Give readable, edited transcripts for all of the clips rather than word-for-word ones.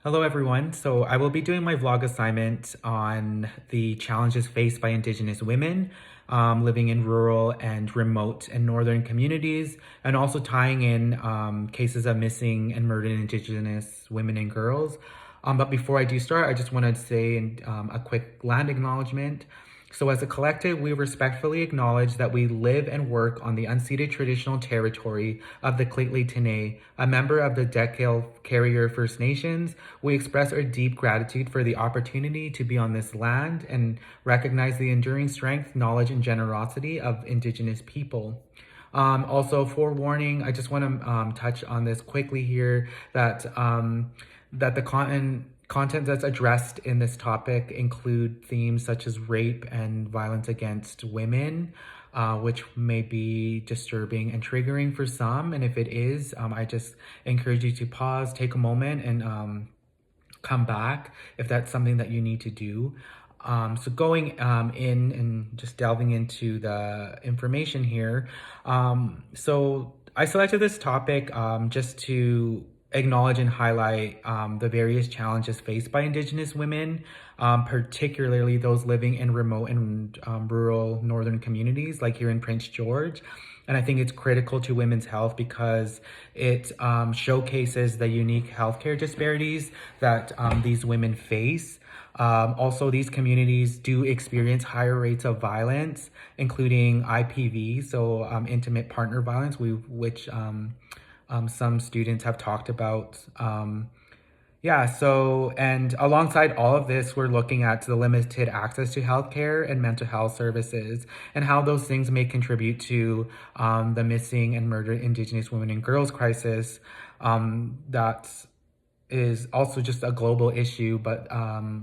Hello everyone. So I will be doing my vlog assignment on the challenges faced by Indigenous women living in rural and remote and northern communities, and also tying in cases of missing and murdered Indigenous women and girls. But before I do start, I just want to say a quick land acknowledgement. So as a collective, we respectfully acknowledge that we live and work on the unceded traditional territory of the Lheidli T'enneh, a member of the Dekel Carrier First Nations. We express our deep gratitude for the opportunity to be on this land and recognize the enduring strength, knowledge, and generosity of Indigenous people. Also, forewarning, I just want to touch on this quickly here that the content that's addressed in this topic include themes such as rape and violence against women, which may be disturbing and triggering for some. And if it is, I just encourage you to pause, take a moment, and come back if that's something that you need to do. So going in and just delving into the information here. So I selected this topic just to acknowledge and highlight the various challenges faced by Indigenous women, particularly those living in remote and rural northern communities like here in Prince George. And I think it's critical to women's health because it showcases the unique healthcare disparities that these women face. Also, these communities do experience higher rates of violence, including IPV, so intimate partner violence, which some students have talked about. And alongside all of this, we're looking at the limited access to healthcare and mental health services and how those things may contribute to the missing and murdered Indigenous women and girls crisis. That is also just a global issue, but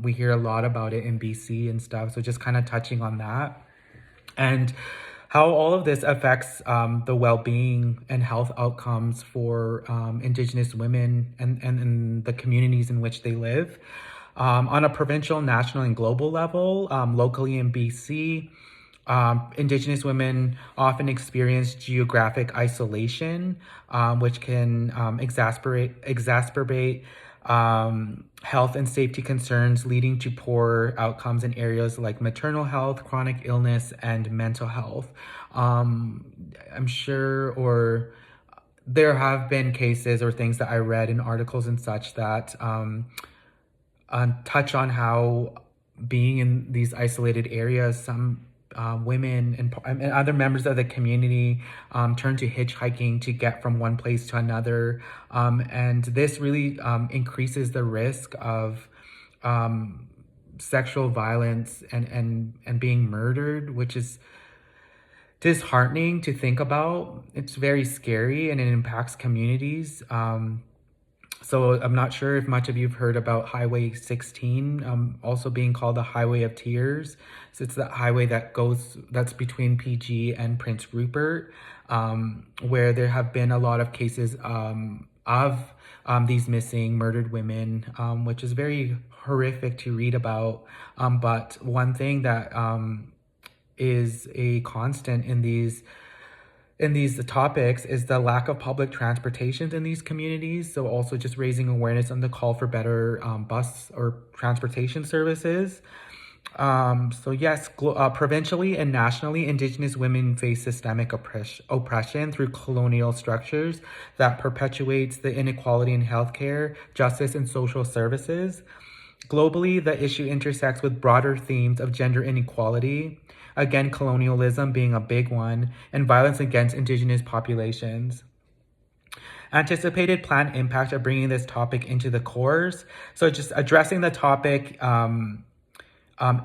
we hear a lot about it in BC and stuff. So just kind of touching on that. And how all of this affects the well-being and health outcomes for Indigenous women and the communities in which they live. On a provincial, national, and global level, locally in BC, Indigenous women often experience geographic isolation, which can exacerbate health and safety concerns, leading to poor outcomes in areas like maternal health, chronic illness, and mental health. I'm sure, or there have been cases or things that I read in articles and such that touch on how being in these isolated areas, some women and other members of the community turn to hitchhiking to get from one place to another. And this really increases the risk of sexual violence and being murdered, which is disheartening to think about. It's very scary and it impacts communities. So I'm not sure if much of you have heard about Highway 16, also being called the Highway of Tears. So it's that highway that's between PG and Prince Rupert, where there have been a lot of cases of these missing, murdered women, which is very horrific to read about. But one thing that is a constant in these topics is the lack of public transportation in these communities. So also just raising awareness on the call for better bus or transportation services. So yes, provincially and nationally, Indigenous women face systemic oppression through colonial structures that perpetuates the inequality in healthcare, justice, and social services. Globally, the issue intersects with broader themes of gender inequality, again, colonialism being a big one, and violence against Indigenous populations. Anticipated planned impact of bringing this topic into the course. So just addressing the topic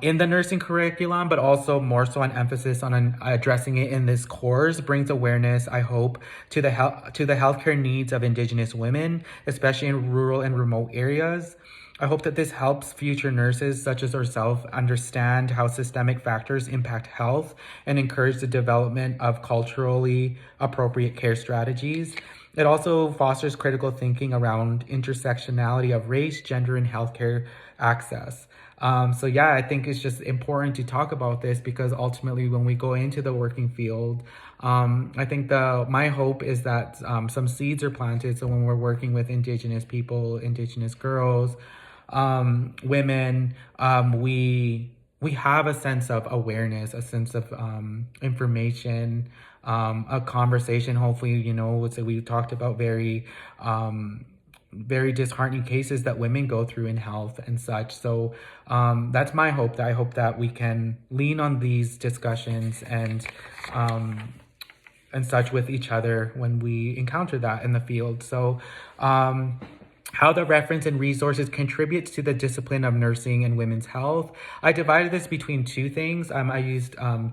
in the nursing curriculum, but also more so an emphasis on addressing it in this course brings awareness, I hope, to the healthcare needs of Indigenous women, especially in rural and remote areas. I hope that this helps future nurses such as ourselves understand how systemic factors impact health and encourage the development of culturally appropriate care strategies. It also fosters critical thinking around intersectionality of race, gender, and healthcare access. So yeah, I think it's just important to talk about this because ultimately when we go into the working field, I think my hope is that some seeds are planted. So when we're working with Indigenous people, Indigenous girls, women, we have a sense of awareness, a sense of information, a conversation. Hopefully, so we talked about very disheartening cases that women go through in health and such. So that's my hope. That I hope that we can lean on these discussions and such with each other when we encounter that in the field. So how the reference and resources contributes to the discipline of nursing and women's health. I divided this between two things. I used a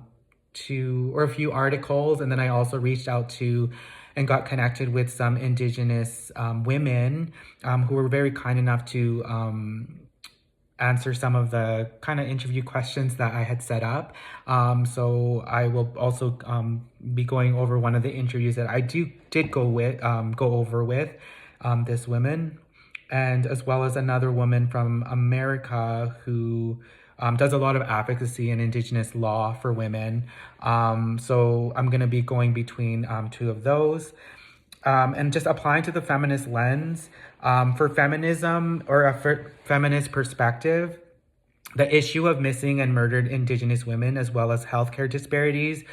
few articles, and then I also reached out to and got connected with some Indigenous women who were very kind enough to answer some of the kind of interview questions that I had set up. So I will also be going over one of the interviews that I did go over with this woman, and as well as another woman from America who does a lot of advocacy in Indigenous law for women. So I'm going to be going between two of those. And just applying to the feminist lens, for feminism or a feminist perspective, the issue of missing and murdered Indigenous women, as well as healthcare disparities,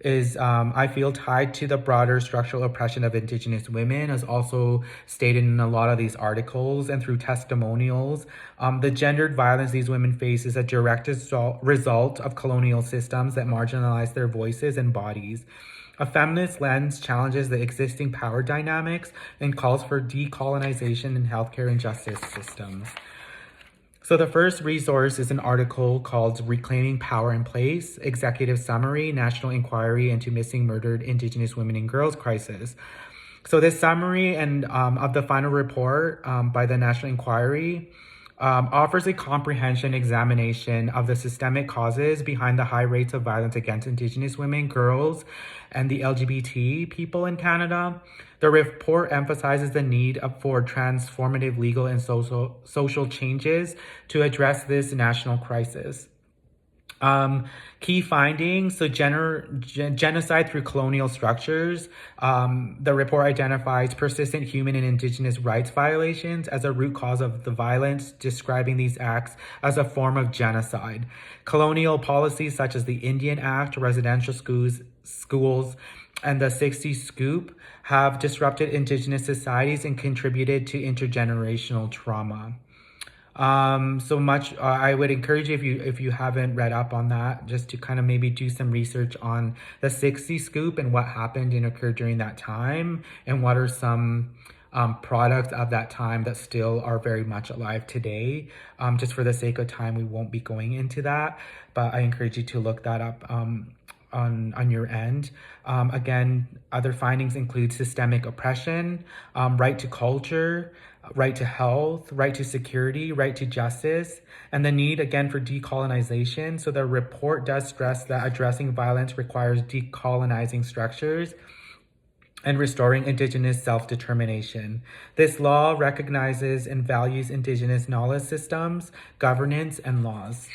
is, I feel, tied to the broader structural oppression of Indigenous women, as also stated in a lot of these articles and through testimonials. The gendered violence these women face is a direct result of colonial systems that marginalize their voices and bodies. A feminist lens challenges the existing power dynamics and calls for decolonization in healthcare and justice systems. So the first resource is an article called Reclaiming Power and Place, Executive Summary, National Inquiry into Missing Murdered Indigenous Women and Girls Crisis. So this summary and of the final report by the National Inquiry offers a comprehensive examination of the systemic causes behind the high rates of violence against Indigenous women, girls, and the LGBT people in Canada. The report emphasizes the need for transformative legal and social changes to address this national crisis. Key findings, so genocide through colonial structures. The report identifies persistent human and Indigenous rights violations as a root cause of the violence, describing these acts as a form of genocide. Colonial policies such as the Indian Act, residential schools, and the 60s Scoop have disrupted Indigenous societies and contributed to intergenerational trauma. I would encourage you, if you haven't read up on that, just to kind of maybe do some research on the 60s Scoop and what happened and occurred during that time, and what are some products of that time that still are very much alive today. Just for the sake of time, we won't be going into that, but I encourage you to look that up on your end. Again, other findings include systemic oppression, right to culture, right to health, right to security, right to justice, and the need, again, for decolonization. So the report does stress that addressing violence requires decolonizing structures and restoring Indigenous self-determination. This law recognizes and values Indigenous knowledge systems, governance, and laws.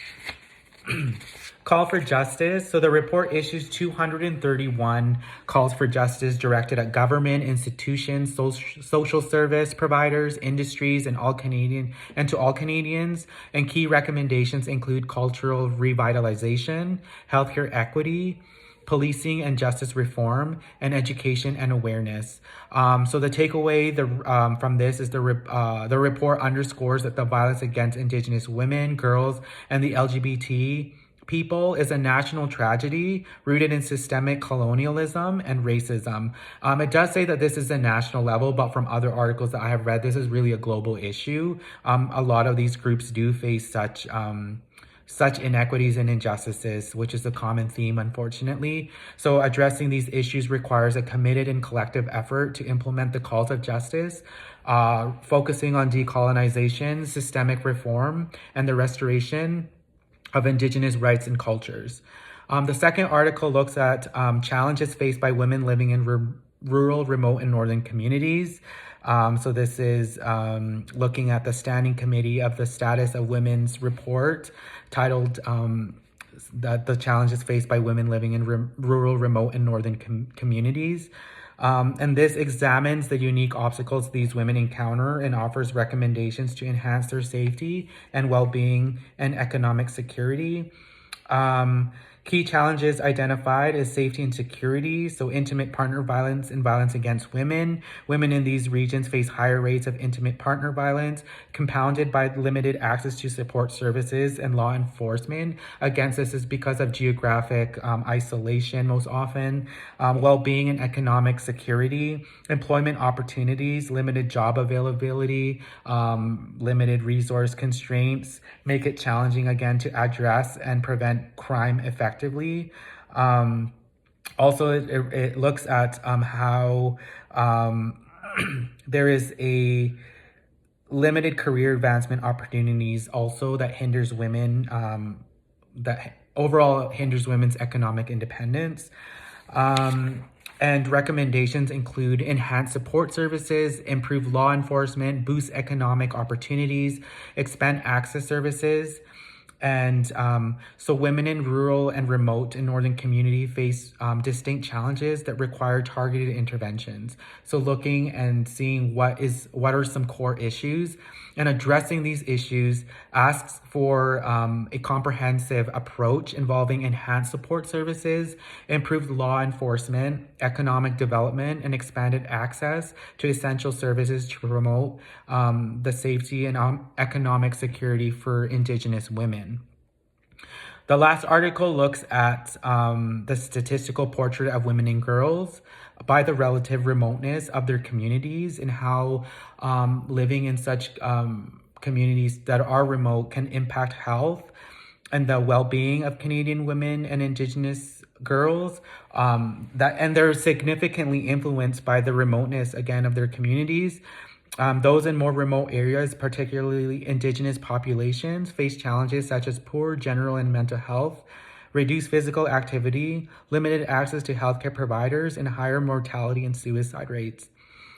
Call for justice. So the report issues 231 calls for justice directed at government, institutions, social service providers, industries, and to all Canadians. And key recommendations include cultural revitalization, healthcare equity, policing and justice reform, and education and awareness. So the takeaway from this is the report underscores that the violence against Indigenous women, girls, and the LGBT people is a national tragedy rooted in systemic colonialism and racism. It does say that this is a national level, but from other articles that I have read, this is really a global issue. A lot of these groups do face such inequities and injustices, which is a common theme, unfortunately. So addressing these issues requires a committed and collective effort to implement the calls of justice, focusing on decolonization, systemic reform, and the restoration of Indigenous rights and cultures. The second article looks at challenges faced by women living in rural, remote, and northern communities. So this is looking at the Standing Committee of the Status of Women's report titled the challenges faced by women living in rural, remote, and northern communities. And this examines the unique obstacles these women encounter and offers recommendations to enhance their safety and well-being and economic security. Key challenges identified is safety and security, so intimate partner violence and violence against women. Women in these regions face higher rates of intimate partner violence, compounded by limited access to support services and law enforcement. Against this is because of geographic isolation most often, well-being and economic security, employment opportunities, limited job availability, limited resource constraints make it challenging again to address and prevent crime effectively. Also, it looks at how there is a limited career advancement opportunities also that hinders women, that overall hinders women's economic independence. And recommendations include enhanced support services, improve law enforcement, boost economic opportunities, expand access services. And so women in rural and remote and northern community face distinct challenges that require targeted interventions. So looking and seeing what are some core issues and addressing these issues asks for a comprehensive approach involving enhanced support services, improved law enforcement, economic development, and expanded access to essential services to promote the safety and economic security for Indigenous women. The last article looks at the statistical portrait of women and girls by the relative remoteness of their communities and how living in such communities that are remote can impact health and the well-being of Canadian women and Indigenous girls. And they're significantly influenced by the remoteness again of their communities. Those in more remote areas, particularly Indigenous populations, face challenges such as poor general and mental health, reduced physical activity, limited access to healthcare providers, and higher mortality and suicide rates.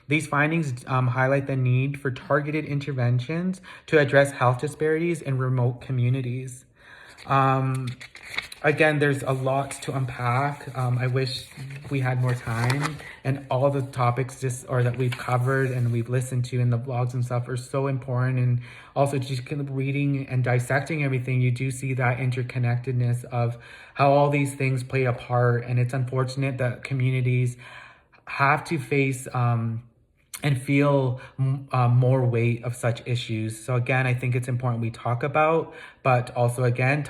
These findings highlight the need for targeted interventions to address health disparities in remote communities. Again, there's a lot to unpack. I wish we had more time, and all the topics that we've covered and we've listened to in the vlogs and stuff are so important. And also just kind of reading and dissecting everything, you do see that interconnectedness of how all these things play a part. And it's unfortunate that communities have to face and feel more weight of such issues. So again, I think it's important we talk about, but also again,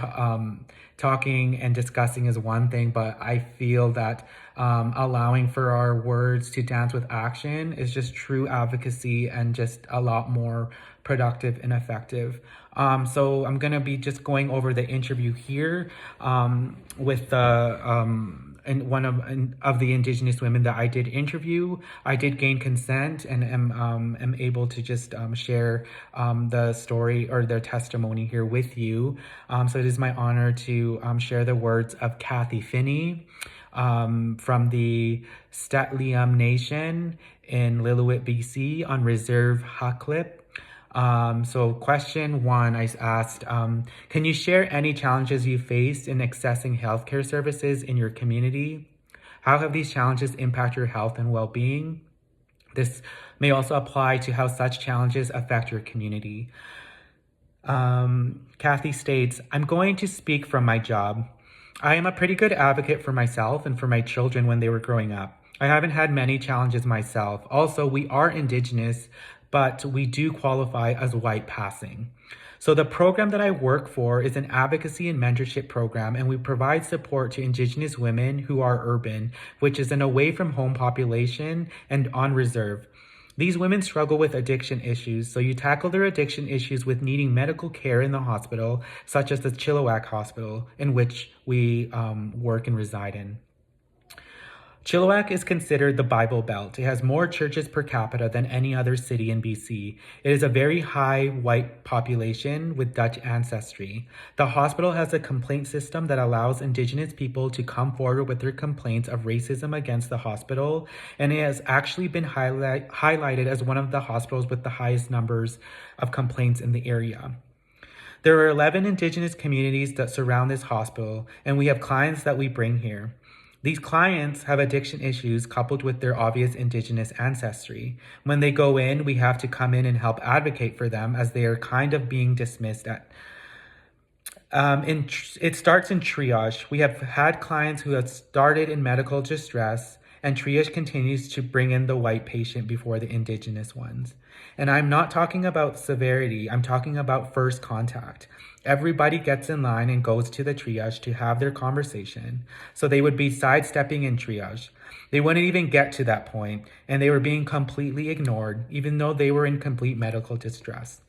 talking and discussing is one thing, but I feel that allowing for our words to dance with action is just true advocacy and just a lot more productive and effective. So I'm gonna be just going over the interview here with the and one of the Indigenous women that I did interview. I did gain consent and am able to just share the story or their testimony here with you. So it is my honor to share the words of Kathy Finney from the Statliam Nation in Lillooet, BC on Reserve Haklip. So question one, I asked, can you share any challenges you faced in accessing healthcare services in your community? How have these challenges impacted your health and well-being? This may also apply to how such challenges affect your community. Kathy states, I'm going to speak from my job. I am a pretty good advocate for myself and for my children when they were growing up. I haven't had many challenges myself. Also, we are Indigenous, but we do qualify as white passing. So the program that I work for is an advocacy and mentorship program, and we provide support to Indigenous women who are urban, which is an away from home population and on reserve. These women struggle with addiction issues, so you tackle their addiction issues with needing medical care in the hospital, such as the Chilliwack Hospital, in which we work and reside in. Chilliwack is considered the Bible Belt. It has more churches per capita than any other city in BC. It is a very high white population with Dutch ancestry. The hospital has a complaint system that allows Indigenous people to come forward with their complaints of racism against the hospital, and it has actually been highlighted as one of the hospitals with the highest numbers of complaints in the area. There are 11 Indigenous communities that surround this hospital, and we have clients that we bring here. These clients have addiction issues coupled with their obvious Indigenous ancestry. When they go in, we have to come in and help advocate for them as they are kind of being dismissed at. It starts in triage. We have had clients who have started in medical distress, and triage continues to bring in the white patient before the Indigenous ones. And I'm not talking about severity, I'm talking about first contact. Everybody gets in line and goes to the triage to have their conversation. So they would be sidestepping in triage. They wouldn't even get to that point, and they were being completely ignored, even though they were in complete medical distress.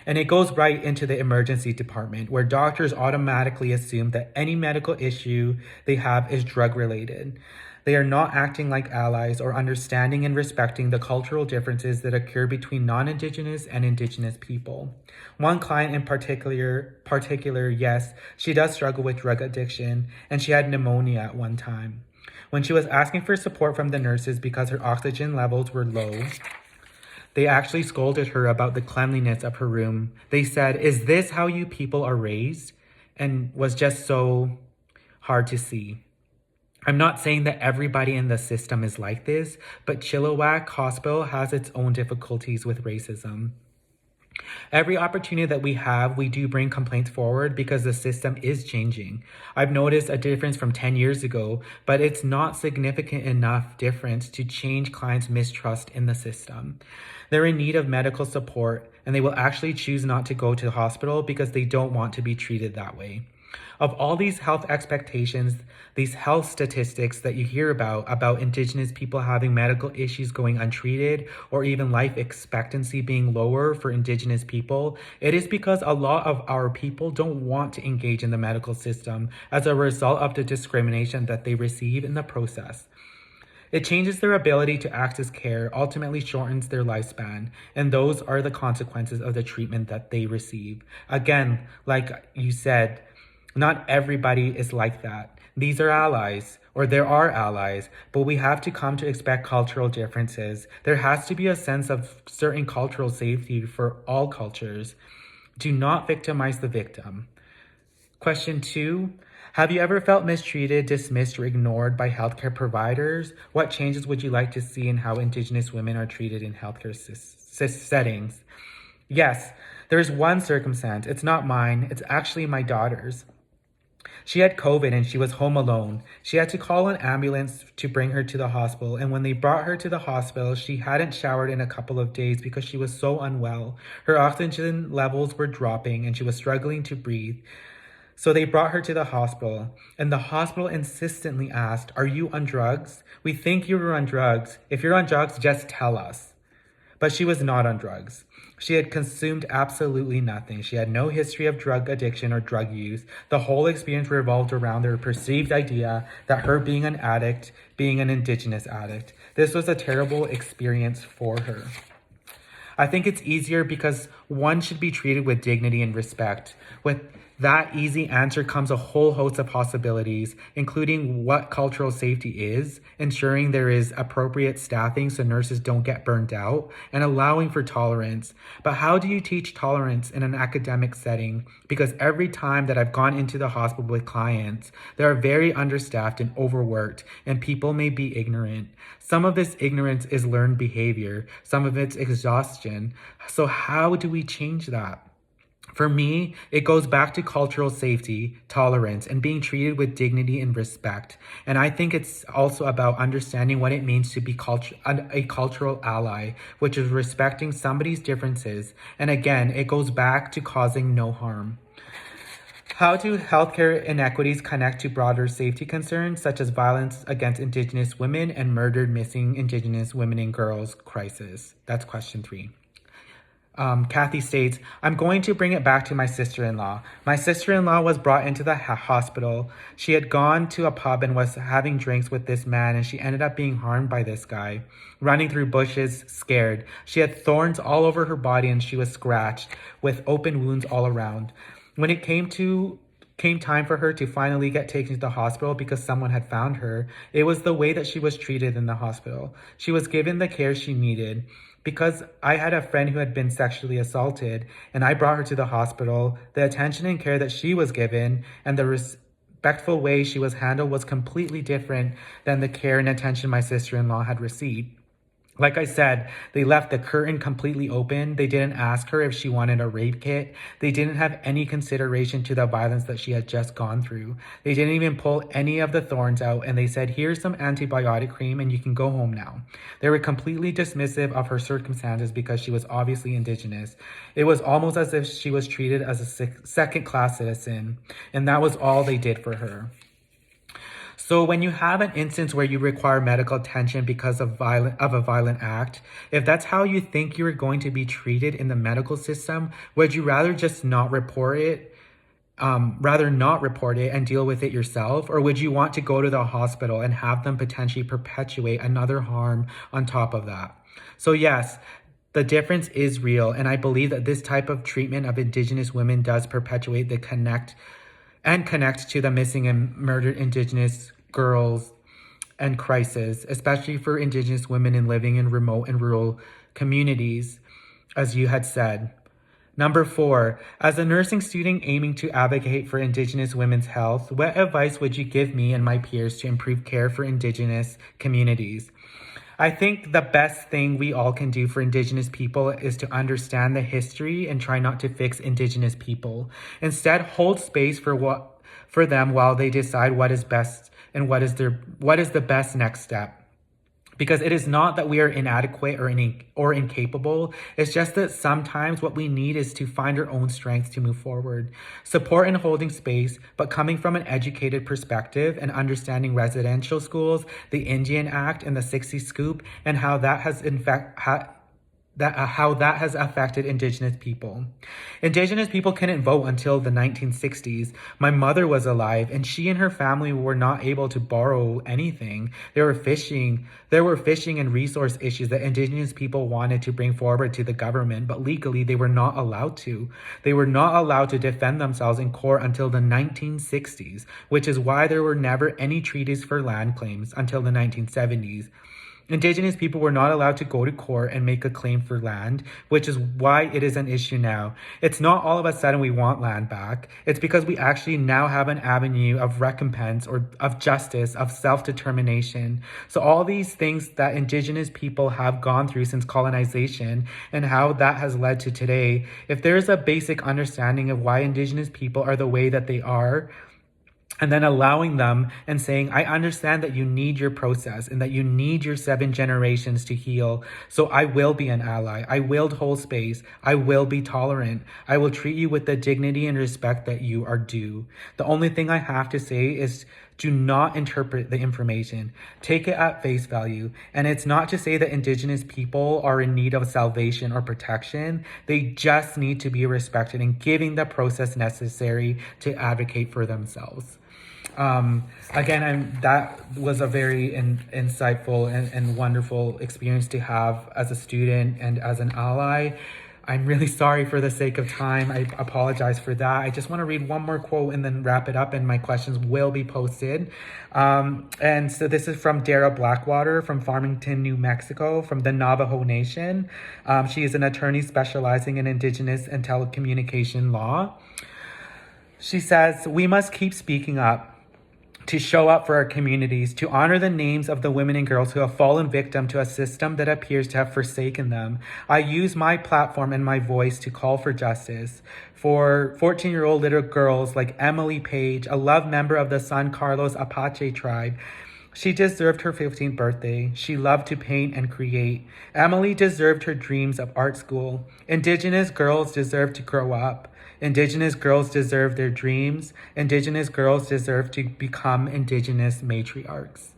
And it goes right into the emergency department, where doctors automatically assume that any medical issue they have is drug related. They are not acting like allies or understanding and respecting the cultural differences that occur between non-Indigenous and Indigenous people. One client in particular, yes, she does struggle with drug addiction, and she had pneumonia at one time. When she was asking for support from the nurses because her oxygen levels were low, they actually scolded her about the cleanliness of her room. They said, "Is this how you people are raised?" And was just so hard to see. I'm not saying that everybody in the system is like this, but Chilliwack Hospital has its own difficulties with racism. Every opportunity that we have, we do bring complaints forward because the system is changing. I've noticed a difference from 10 years ago, but it's not significant enough difference to change clients' mistrust in the system. They're in need of medical support, and they will actually choose not to go to the hospital because they don't want to be treated that way. Of all these health expectations, these health statistics that you hear about Indigenous people having medical issues going untreated, or even life expectancy being lower for Indigenous people, it is because a lot of our people don't want to engage in the medical system as a result of the discrimination that they receive in the process. It changes their ability to access care, ultimately shortens their lifespan, and those are the consequences of the treatment that they receive. Again, like you said, not everybody is like that. These are allies, or there are allies, but we have to come to expect cultural differences. There has to be a sense of certain cultural safety for all cultures. Do not victimize the victim. Question 2, have you ever felt mistreated, dismissed, or ignored by healthcare providers? What changes would you like to see in how Indigenous women are treated in healthcare settings? Yes, there is one circumstance. It's not mine. It's actually my daughter's. She had COVID and she was home alone. She had to call an ambulance to bring her to the hospital. And when they brought her to the hospital, she hadn't showered in a couple of days because she was so unwell. Her oxygen levels were dropping and she was struggling to breathe. So they brought her to the hospital, and the hospital insistently asked, "Are you on drugs? We think you were on drugs. If you're on drugs, just tell us." But she was not on drugs. She had consumed absolutely nothing. She had no history of drug addiction or drug use. The whole experience revolved around their perceived idea that her being an addict, being an Indigenous addict. This was a terrible experience for her. I think it's easier because one should be treated with dignity and respect. With that easy answer comes a whole host of possibilities, including what cultural safety is, ensuring there is appropriate staffing so nurses don't get burned out, and allowing for tolerance. But how do you teach tolerance in an academic setting? Because every time that I've gone into the hospital with clients, they are very understaffed and overworked, and people may be ignorant. Some of this ignorance is learned behavior, some of it's exhaustion. So how do we change that? For me, it goes back to cultural safety, tolerance, and being treated with dignity and respect. And I think it's also about understanding what it means to be a cultural ally, which is respecting somebody's differences. And again, it goes back to causing no harm. How do healthcare inequities connect to broader safety concerns, such as violence against Indigenous women and murdered missing Indigenous women and girls crisis? That's question 3. Kathy states, I'm going to bring it back to my sister-in-law. My sister-in-law was brought into the hospital. She had gone to a pub and was having drinks with this man, and she ended up being harmed by this guy, running through bushes, scared. She had thorns all over her body, and she was scratched with open wounds all around. When it came time for her to finally get taken to the hospital because someone had found her, it was the way that she was treated in the hospital. She was given the care she needed. Because I had a friend who had been sexually assaulted and I brought her to the hospital, the attention and care that she was given and the respectful way she was handled was completely different than the care and attention my sister-in-law had received. Like I said, they left the curtain completely open. They didn't ask her if she wanted a rape kit. They didn't have any consideration to the violence that she had just gone through. They didn't even pull any of the thorns out, and they said, here's some antibiotic cream and you can go home now. They were completely dismissive of her circumstances because she was obviously Indigenous. It was almost as if she was treated as a second-class citizen, and that was all they did for her. So when you have an instance where you require medical attention because of a violent act, if that's how you think you're going to be treated in the medical system, would you rather just not report it, and deal with it yourself? Or would you want to go to the hospital and have them potentially perpetuate another harm on top of that? So yes, the difference is real. And I believe that this type of treatment of Indigenous women does perpetuate the connect to the missing and murdered Indigenous girls and crisis, especially for Indigenous women living in remote and rural communities, as you had said. Number 4, as a nursing student aiming to advocate for Indigenous women's health, what advice would you give me and my peers to improve care for Indigenous communities? I think the best thing we all can do for Indigenous people is to understand the history and try not to fix Indigenous people. Instead, hold space for them while they decide what is best and what is the best next step. Because it is not that we are inadequate or incapable. It's just that sometimes what we need is to find our own strength to move forward. Support and holding space, but coming from an educated perspective and understanding residential schools, the Indian Act and the 60 Scoop, and how that has affected Indigenous people. Indigenous people couldn't vote until the 1960s. My mother was alive, and she and her family were not able to borrow anything. There were fishing and resource issues that Indigenous people wanted to bring forward to the government, but legally they were not allowed to. They were not allowed to defend themselves in court until the 1960s, which is why there were never any treaties for land claims until the 1970s. Indigenous people were not allowed to go to court and make a claim for land, which is why it is an issue now. It's not all of a sudden we want land back. It's because we actually now have an avenue of recompense or of justice, of self-determination. So all these things that Indigenous people have gone through since colonization and how that has led to today, if there's a basic understanding of why Indigenous people are the way that they are, and then allowing them and saying, I understand that you need your process and that you need your 7 generations to heal. So I will be an ally. I will hold space. I will be tolerant. I will treat you with the dignity and respect that you are due. The only thing I have to say is do not interpret the information. Take it at face value. And it's not to say that Indigenous people are in need of salvation or protection. They just need to be respected and given the process necessary to advocate for themselves. That was a very insightful and wonderful experience to have as a student and as an ally. I'm really sorry for the sake of time. I apologize for that. I just want to read one more quote and then wrap it up, and my questions will be posted. And so this is from Dara Blackwater from Farmington, New Mexico, from the Navajo Nation. She is an attorney specializing in Indigenous and telecommunication law. She says, we must keep speaking up, to show up for our communities, to honor the names of the women and girls who have fallen victim to a system that appears to have forsaken them. I use my platform and my voice to call for justice for 14-year-old little girls like Emily Page, a loved member of the San Carlos Apache tribe. She deserved her 15th birthday. She loved to paint and create. Emily deserved her dreams of art school. Indigenous girls deserve to grow up. Indigenous girls deserve their dreams. Indigenous girls deserve to become Indigenous matriarchs.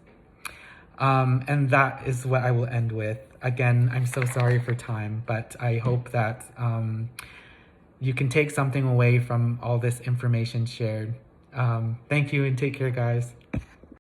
And that is what I will end with. Again, I'm so sorry for time, but I hope that you can take something away from all this information shared. Thank you and take care, guys.